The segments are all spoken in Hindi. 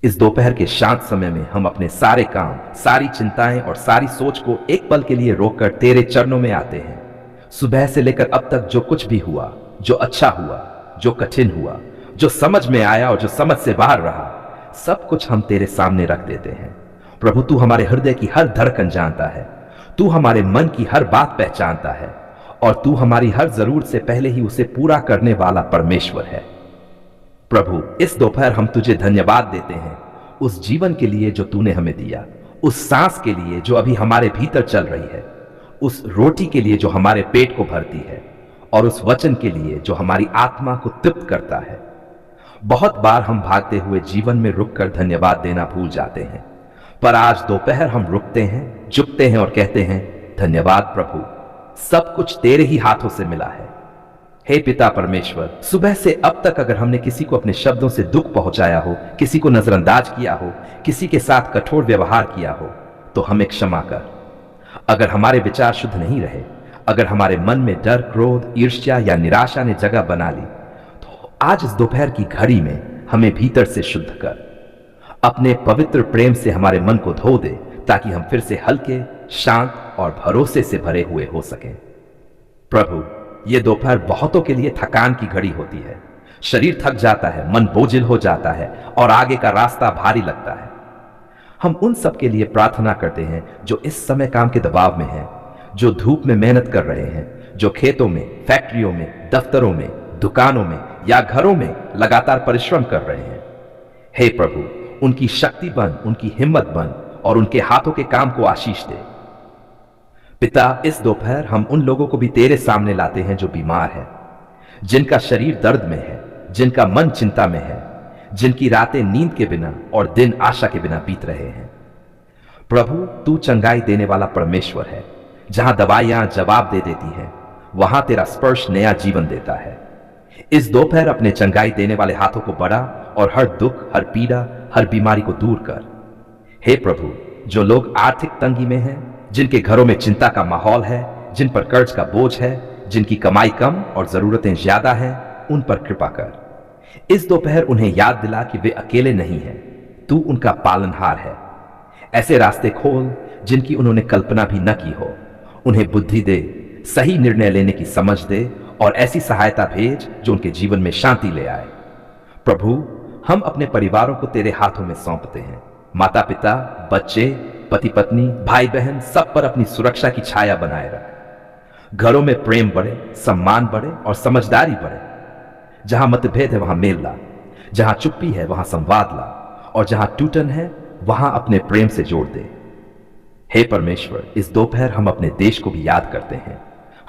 इस दोपहर के शांत समय में हम अपने सारे काम, सारी चिंताएं और सारी सोच को एक पल के लिए रोककर तेरे चरणों में आते हैं। सुबह से लेकर अब तक जो कुछ भी हुआ, जो अच्छा हुआ, जो कठिन हुआ, जो समझ में आया और जो समझ से बाहर रहा, सब कुछ हम तेरे सामने रख देते हैं। प्रभु, तू हमारे हृदय की हर धड़कन जानता है, तू हमारे मन की हर बात पहचानता है और तू हमारी हर जरूरत से पहले ही उसे पूरा करने वाला परमेश्वर है। प्रभु, इस दोपहर हम तुझे धन्यवाद देते हैं उस जीवन के लिए जो तूने हमें दिया, उस सांस के लिए जो अभी हमारे भीतर चल रही है, उस रोटी के लिए जो हमारे पेट को भरती है और उस वचन के लिए जो हमारी आत्मा को तृप्त करता है। बहुत बार हम भागते हुए जीवन में रुककर धन्यवाद देना भूल जाते हैं, पर आज दोपहर हम रुकते हैं, झुकते हैं और कहते हैं, धन्यवाद प्रभु, सब कुछ तेरे ही हाथों से मिला है। हे पिता परमेश्वर, सुबह से अब तक अगर हमने किसी को अपने शब्दों से दुख पहुंचाया हो, किसी को नजरअंदाज किया हो, किसी के साथ कठोर व्यवहार किया हो, तो हमें क्षमा कर। अगर हमारे विचार शुद्ध नहीं रहे, अगर हमारे मन में डर, क्रोध, ईर्ष्या या निराशा ने जगह बना ली, तो आज इस दोपहर की घड़ी में हमें भीतर से शुद्ध कर। अपने पवित्र प्रेम से हमारे मन को धो दे, ताकि हम फिर से हल्के, शांत और भरोसे से भरे हुए हो सकें। प्रभु, ये दोपहर बहुतों के लिए थकान की घड़ी होती है। शरीर थक जाता है, मन बोझिल हो जाता है और आगे का रास्ता भारी लगता है। हम उन सब के लिए प्रार्थना करते हैं जो इस समय काम के दबाव में हैं, जो धूप में मेहनत कर रहे हैं, जो खेतों में, फैक्ट्रियों में, दफ्तरों में, दुकानों में या घरों में लगातार परिश्रम कर रहे हैं। हे प्रभु, उनकी शक्ति बन, उनकी हिम्मत बन और उनके हाथों के काम को आशीष दे। पिता, इस दोपहर हम उन लोगों को भी तेरे सामने लाते हैं जो बीमार है, जिनका शरीर दर्द में है, जिनका मन चिंता में है, जिनकी रातें नींद के बिना और दिन आशा के बिना बीत रहे हैं। प्रभु, तू चंगाई देने वाला परमेश्वर है। जहां दवाइयां जवाब दे देती हैं, वहां तेरा स्पर्श नया जीवन देता है। इस दोपहर अपने चंगाई देने वाले हाथों को बढ़ा और हर दुख, हर पीड़ा, हर बीमारी को दूर कर। हे प्रभु, जो लोग आर्थिक तंगी में हैं, जिनके घरों में चिंता का माहौल है, जिन पर कर्ज का बोझ है, जिनकी कमाई कम और जरूरतें ज्यादा हैं, उन पर कृपा कर। इस दोपहर उन्हें याद दिला कि वे अकेले नहीं हैं, तू उनका पालनहार है। ऐसे रास्ते खोल जिनकी उन्होंने कल्पना भी न की हो। उन्हें बुद्धि दे, सही निर्णय लेने की समझ दे और ऐसी सहायता भेज जो उनके जीवन में शांति ले आए। प्रभु, हम अपने परिवारों को तेरे हाथों में सौंपते हैं। माता पिता, बच्चे, पति पत्नी, भाई बहन, सब पर अपनी सुरक्षा की छाया बनाए रख। घरों में प्रेम बढ़े, सम्मान बढ़े और समझदारी बढ़े। जहां मतभेद है वहां मेल ला, जहां चुप्पी है वहां संवाद ला और जहां टूटन है वहां अपने प्रेम से जोड़ दे। हे परमेश्वर, इस दोपहर हम अपने देश को भी याद करते हैं।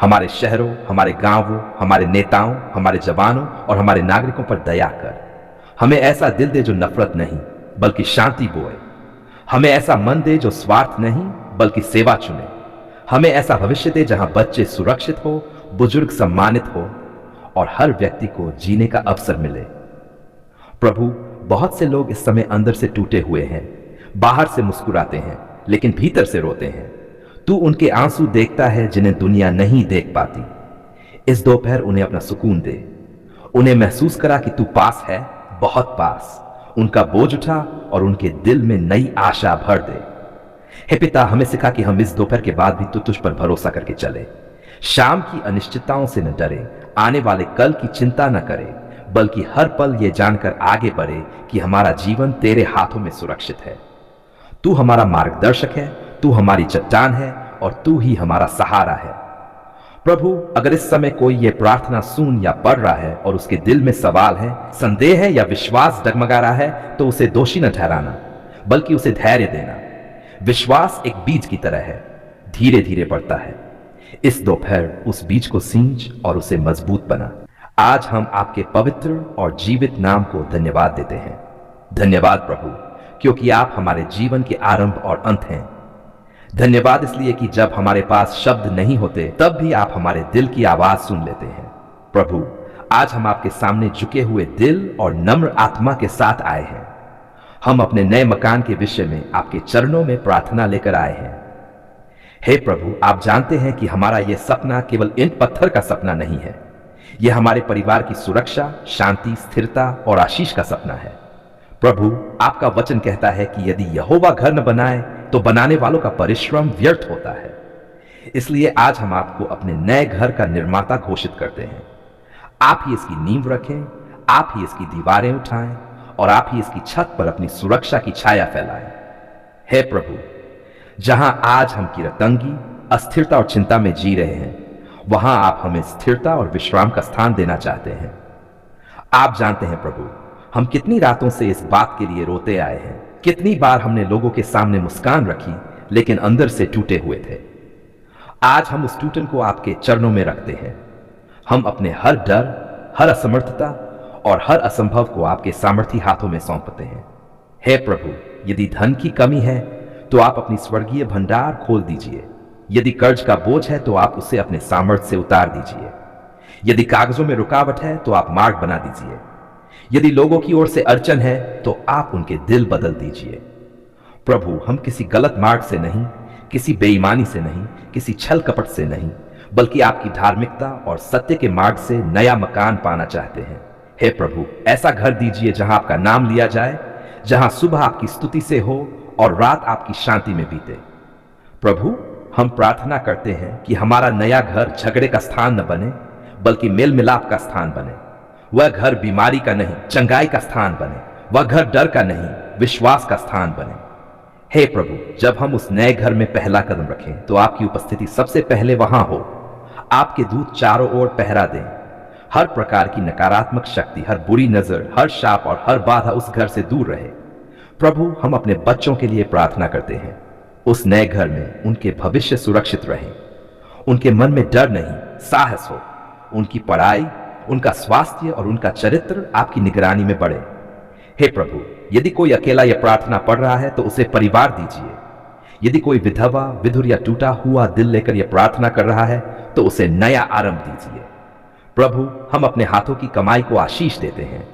हमारे शहरों, हमारे गांवों, हमारे नेताओं, हमारे जवानों और हमारे नागरिकों पर दया कर। हमें ऐसा दिल दे जो नफरत नहीं बल्कि शांति बोए। हमें ऐसा मन दे जो स्वार्थ नहीं बल्कि सेवा चुने। हमें ऐसा भविष्य दे जहां बच्चे सुरक्षित हो, बुजुर्ग सम्मानित हो और हर व्यक्ति को जीने का अवसर मिले। प्रभु, बहुत से लोग इस समय अंदर से टूटे हुए हैं, बाहर से मुस्कुराते हैं लेकिन भीतर से रोते हैं। तू उनके आंसू देखता है जिन्हें दुनिया नहीं देख पाती। इस दोपहर उन्हें अपना सुकून दे, उन्हें महसूस करा कि तू पास है, बहुत पास। उनका बोझ उठा और उनके दिल में नई आशा भर दे। हे पिता, हमें सिखा कि हम इस दोपहर के बाद भी तू तुझ पर भरोसा करके चले। शाम की अनिश्चितताओं से न डरे, आने वाले कल की चिंता न करे, बल्कि हर पल ये जानकर आगे बढ़े कि हमारा जीवन तेरे हाथों में सुरक्षित है। तू हमारा मार्गदर्शक है, तू हमारी चट्टान है और तू ही हमारा सहारा है। प्रभु, अगर इस समय कोई ये प्रार्थना सुन या पढ़ रहा है और उसके दिल में सवाल है, संदेह है या विश्वास डगमगा रहा है, तो उसे दोषी न ठहराना बल्कि उसे धैर्य देना। विश्वास एक बीज की तरह है, धीरे धीरे बढ़ता है। इस दोपहर उस बीज को सींच और उसे मजबूत बना। आज हम आपके पवित्र और जीवित नाम को धन्यवाद देते हैं। धन्यवाद प्रभु, क्योंकि आप हमारे जीवन के आरंभ और अंत हैं। धन्यवाद इसलिए कि जब हमारे पास शब्द नहीं होते तब भी आप हमारे दिल की आवाज सुन लेते हैं। प्रभु, आज हम आपके सामने झुके हुए दिल और नम्र आत्मा के साथ आए हैं। हम अपने नए मकान के विषय में आपके चरणों में प्रार्थना लेकर आए हैं। हे प्रभु, आप जानते हैं कि हमारा यह सपना केवल ईंट पत्थर का सपना नहीं है। यह हमारे परिवार की सुरक्षा, शांति, स्थिरता और आशीष का सपना है। प्रभु, आपका वचन कहता है कि यदि यहोवा घर न बनाए तो बनाने वालों का परिश्रम व्यर्थ होता है। इसलिए आज हम आपको अपने नए घर का निर्माता घोषित करते हैं। आप ही इसकी नींव रखें, आप ही इसकी दीवारें उठाएं और आप ही इसकी छत पर अपनी सुरक्षा की छाया फैलाएं। हे प्रभु, जहां आज हम किरतंगी, अस्थिरता और चिंता में जी रहे हैं, वहां आप हमें स्थिरता और विश्राम का स्थान देना चाहते हैं। आप जानते हैं प्रभु, हम कितनी रातों से इस बात के लिए रोते आए हैं। कितनी बार हमने लोगों के सामने मुस्कान रखी लेकिन अंदर से टूटे हुए थे। आज हम उस टूटन को आपके चरणों में रखते हैं। हम अपने हर डर, हर असमर्थता और हर असंभव को आपके सामर्थी हाथों में सौंपते हैं। हे प्रभु, यदि धन की कमी है तो आप अपनी स्वर्गीय भंडार खोल दीजिए। यदि कर्ज का बोझ है तो आप उसे अपने सामर्थ्य से उतार दीजिए। यदि कागजों में रुकावट है तो आप मार्ग बना दीजिए। यदि लोगों की ओर से अड़चन है तो आप उनके दिल बदल दीजिए। प्रभु, हम किसी गलत मार्ग से नहीं, किसी बेईमानी से नहीं, किसी छल कपट से नहीं, बल्कि आपकी धार्मिकता और सत्य के मार्ग से नया मकान पाना चाहते हैं। हे प्रभु, ऐसा घर दीजिए जहां आपका नाम लिया जाए, जहां सुबह आपकी स्तुति से हो और रात आपकी शांति में बीते। प्रभु, हम प्रार्थना करते हैं कि हमारा नया घर झगड़े का स्थान न बने, बल्कि मेल मिलाप का स्थान बने। वह घर बीमारी का नहीं, चंगाई का स्थान बने। वह घर डर का नहीं, विश्वास का स्थान बने। हे प्रभु, जब हम उस नए घर में पहला कदम रखें तो आपकी उपस्थिति सबसे पहले वहां हो। आपके दूत चारों ओर पहरा दें। हर प्रकार की नकारात्मक शक्ति, हर बुरी नजर, हर शाप और हर बाधा उस घर से दूर रहे। प्रभु, हम अपने बच्चों के लिए प्रार्थना करते हैं। उस नए घर में उनके भविष्य सुरक्षित रहे। उनके मन में डर नहीं, साहस हो। उनकी पढ़ाई, उनका स्वास्थ्य और उनका चरित्र आपकी निगरानी में बढ़े। हे प्रभु, यदि कोई अकेला यह प्रार्थना पढ़ रहा है तो उसे परिवार दीजिए। यदि कोई विधवा, विधुर या टूटा हुआ दिल लेकर यह प्रार्थना कर रहा है तो उसे नया आरंभ दीजिए। प्रभु, हम अपने हाथों की कमाई को आशीष देते हैं।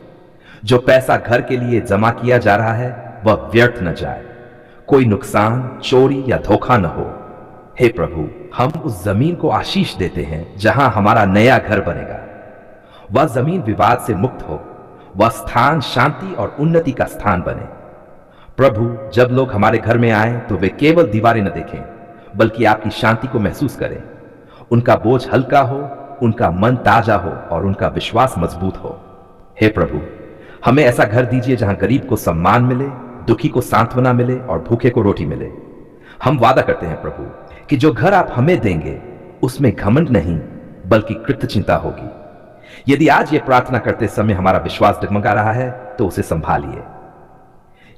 जो पैसा घर के लिए जमा किया जा रहा है वह व्यर्थ न जाए। कोई नुकसान, चोरी या धोखा न हो। हे प्रभु, हम उस जमीन को आशीष देते हैं जहां हमारा नया घर बनेगा। वह जमीन विवाद से मुक्त हो। वह स्थान शांति और उन्नति का स्थान बने। प्रभु, जब लोग हमारे घर में आए तो वे केवल दीवारें न देखें, बल्कि आपकी शांति को महसूस करें। उनका बोझ हल्का हो, उनका मन ताजा हो और उनका विश्वास मजबूत हो। हे प्रभु, हमें ऐसा घर दीजिए जहां गरीब को सम्मान मिले, दुखी को सांत्वना मिले और भूखे को रोटी मिले। हम वादा करते हैं प्रभु कि जो घर आप हमें देंगे उसमें घमंड नहीं, बल्कि कृतज्ञता होगी। यदि आज ये प्रार्थना करते समय हमारा विश्वास डगमगा रहा है तो उसे संभालिए।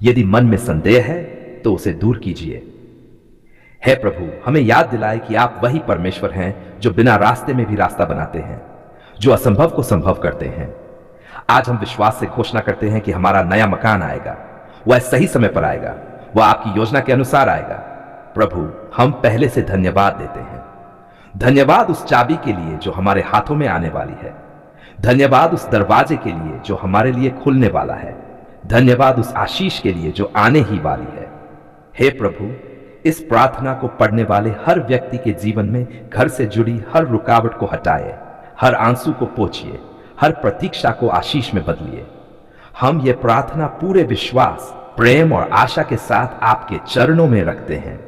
यदि मन में संदेह है तो उसे दूर कीजिए। हे प्रभु, हमें याद दिलाए कि आप वही परमेश्वर हैं जो बिना रास्ते में भी रास्ता बनाते हैं, जो असंभव को संभव करते हैं। आज हम विश्वास से घोषणा करते हैं कि हमारा नया मकान आएगा। वह सही समय पर आएगा। वह आपकी योजना के अनुसार आएगा। प्रभु, हम पहले से धन्यवाद देते हैं। धन्यवाद उस चाबी के लिए जो हमारे हाथों में आने वाली है। धन्यवाद उस दरवाजे के लिए जो हमारे लिए खुलने वाला है। धन्यवाद उस आशीष के लिए जो आने ही वाली है। हे प्रभु, इस प्रार्थना को पढ़ने वाले हर व्यक्ति के जीवन में घर से जुड़ी हर रुकावट को हटाए, हर आंसू को पोंछिए, हर प्रतीक्षा को आशीष में बदलिए। हम ये प्रार्थना पूरे विश्वास, प्रेम और आशा के साथ आपके चरणों में रखते हैं,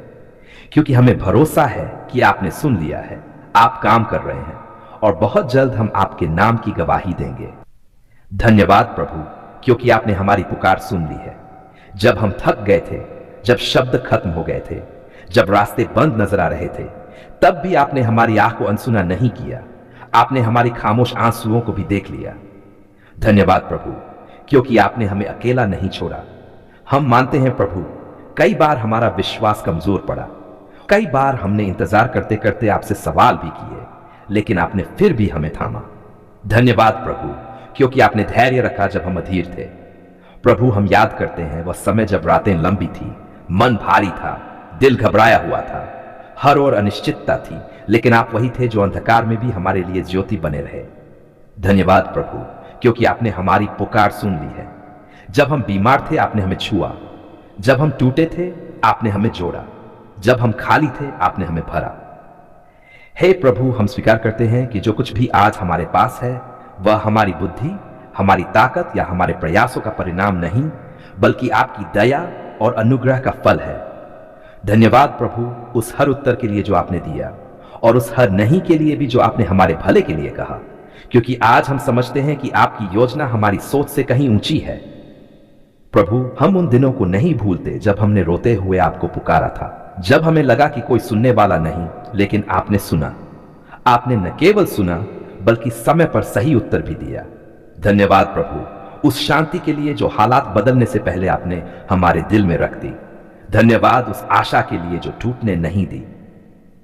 क्योंकि हमें भरोसा है कि आपने सुन लिया है, आप काम कर रहे हैं और बहुत जल्द हम आपके नाम की गवाही देंगे। धन्यवाद प्रभु, क्योंकि आपने हमारी पुकार सुन ली है। जब हम थक गए थे, जब शब्द खत्म हो गए थे, जब रास्ते बंद नजर आ रहे थे, तब भी आपने हमारी आंख को अनसुना नहीं किया। आपने हमारी खामोश आंसुओं को भी देख लिया। धन्यवाद प्रभु, क्योंकि आपने हमें अकेला नहीं छोड़ा। हम मानते हैं प्रभु, कई बार हमारा विश्वास कमजोर पड़ा। कई बार हमने इंतजार करते करते आपसे सवाल भी किए, लेकिन आपने फिर भी हमें थामा। धन्यवाद प्रभु, क्योंकि आपने धैर्य रखा जब हम अधीर थे। प्रभु, हम याद करते हैं वह समय जब रातें लंबी थी, मन भारी था, दिल घबराया हुआ था, हर ओर अनिश्चितता थी, लेकिन आप वही थे जो अंधकार में भी हमारे लिए ज्योति बने रहे। धन्यवाद प्रभु, क्योंकि आपने हमारी पुकार सुन ली है। जब हम बीमार थे आपने हमें छुआ। जब हम टूटे थे आपने हमें जोड़ा। जब हम खाली थे आपने हमें भरा। हे प्रभु, हम स्वीकार करते हैं कि जो कुछ भी आज हमारे पास है वह हमारी बुद्धि, हमारी ताकत या हमारे प्रयासों का परिणाम नहीं, बल्कि आपकी दया और अनुग्रह का फल है। धन्यवाद प्रभु उस हर उत्तर के लिए जो आपने दिया, और उस हर नहीं के लिए भी जो आपने हमारे भले के लिए कहा, क्योंकि आज हम समझते हैं कि आपकी योजना हमारी सोच से कहीं ऊंची है। प्रभु, हम उन दिनों को नहीं भूलते जब हमने रोते हुए आपको पुकारा था, जब हमें लगा कि कोई सुनने वाला नहीं, लेकिन आपने सुना। आपने न केवल सुना बल्कि समय पर सही उत्तर भी दिया। धन्यवाद प्रभु उस शांति के लिए जो हालात बदलने से पहले आपने हमारे दिल में रख दी। धन्यवाद उस आशा के लिए जो टूटने नहीं दी।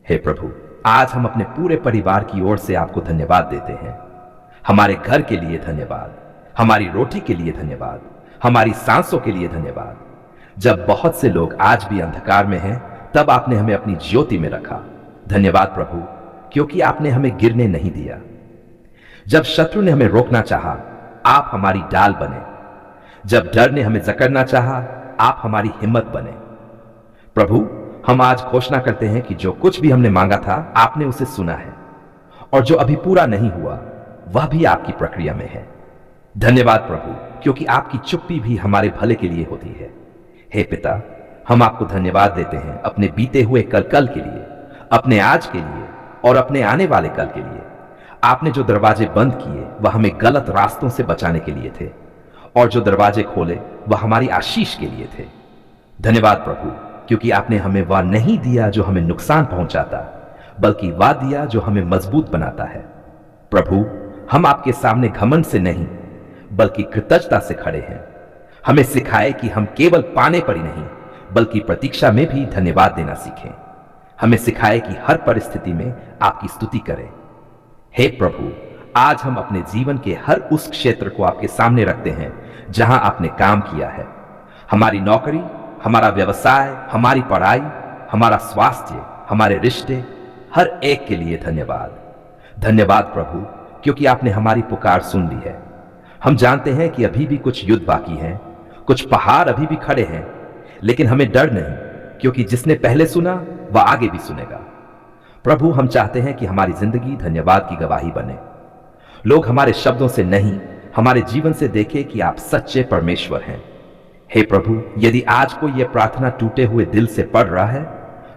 हे प्रभु, आज हम अपने पूरे परिवार की ओर से आपको धन्यवाद देते हैं। हमारे घर के लिए धन्यवाद, हमारी रोटी के लिए धन्यवाद, हमारी सांसों के लिए धन्यवाद। जब बहुत से लोग आज भी अंधकार में हैं, तब आपने हमें अपनी ज्योति में रखा। धन्यवाद प्रभु, क्योंकि आपने हमें गिरने नहीं दिया। जब शत्रु ने हमें रोकना चाहा, आप हमारी डाल बने। जब डर ने हमें जकड़ना चाहा, आप हमारी हिम्मत बने। प्रभु, हम आज घोषणा करते हैं कि जो कुछ भी हमने मांगा था, आपने उसे सुना है, और जो अभी पूरा नहीं हुआ, वह भी आपकी प्रक्रिया में है। धन्यवाद प्रभु, क्योंकि आपकी चुप्पी भी हमारे भले के लिए होती है। हे पिता, हम आपको धन्यवाद देते हैं अपने बीते हुए कल के लिए, अपने आज के लिए और अपने आने वाले कल के लिए। आपने जो दरवाजे बंद किए वह हमें गलत रास्तों से बचाने के लिए थे, और जो दरवाजे खोले वह हमारी आशीष के लिए थे। धन्यवाद प्रभु, क्योंकि आपने हमें वह नहीं दिया जो हमें नुकसान पहुंचाता, बल्कि वह दिया जो हमें मजबूत बनाता है। प्रभु, हम आपके सामने घमंड से नहीं बल्कि कृतज्ञता से खड़े हैं। हमें सिखाए कि हम केवल पाने पर ही नहीं बल्कि प्रतीक्षा में भी धन्यवाद देना सीखें। हमें सिखाए कि हर परिस्थिति में आपकी स्तुति करें। हे प्रभु, आज हम अपने जीवन के हर उस क्षेत्र को आपके सामने रखते हैं जहां आपने काम किया है। हमारी नौकरी, हमारा व्यवसाय, हमारी पढ़ाई, हमारा स्वास्थ्य, हमारे रिश्ते, हर एक के लिए धन्यवाद। धन्यवाद प्रभु, क्योंकि आपने हमारी पुकार सुन ली है। हम जानते हैं कि अभी भी कुछ युद्ध बाकी हैं, कुछ पहाड़ अभी भी खड़े हैं, लेकिन हमें डर नहीं, क्योंकि जिसने पहले सुना वह आगे भी सुनेगा। प्रभु, हम चाहते हैं कि हमारी जिंदगी धन्यवाद की गवाही बने। लोग हमारे शब्दों से नहीं, हमारे जीवन से देखें कि आप सच्चे परमेश्वर हैं। हे प्रभु, यदि आज कोई यह प्रार्थना टूटे हुए दिल से पढ़ रहा है,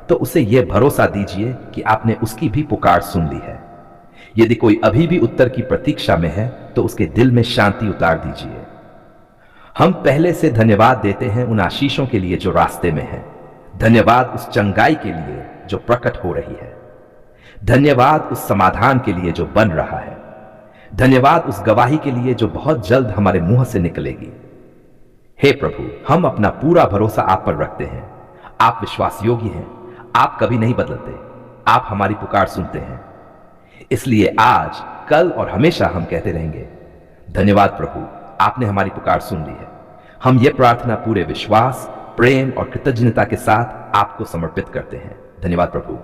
तो उसे यह भरोसा दीजिए कि आपने उसकी भी पुकार सुन ली है। यदि कोई अभी भी उत्तर की प्रतीक्षा में है, तो उसके दिल में शांति उतार दीजिए। हम पहले से धन्यवाद देते हैं उन आशीषों के लिए जो रास्ते में है। धन्यवाद उस चंगाई के लिए जो प्रकट हो रही है। धन्यवाद उस समाधान के लिए जो बन रहा है। धन्यवाद उस गवाही के लिए जो बहुत जल्द हमारे मुंह से निकलेगी। हे प्रभु, हम अपना पूरा भरोसा आप पर रखते हैं। आप विश्वास योग्य हैं, आप कभी नहीं बदलते, आप हमारी पुकार सुनते हैं। इसलिए आज, कल और हमेशा हम कहते रहेंगे, धन्यवाद प्रभु, आपने हमारी पुकार सुन ली है। हम ये प्रार्थना पूरे विश्वास, प्रेम और कृतज्ञता के साथ आपको समर्पित करते हैं। धन्यवाद प्रभु।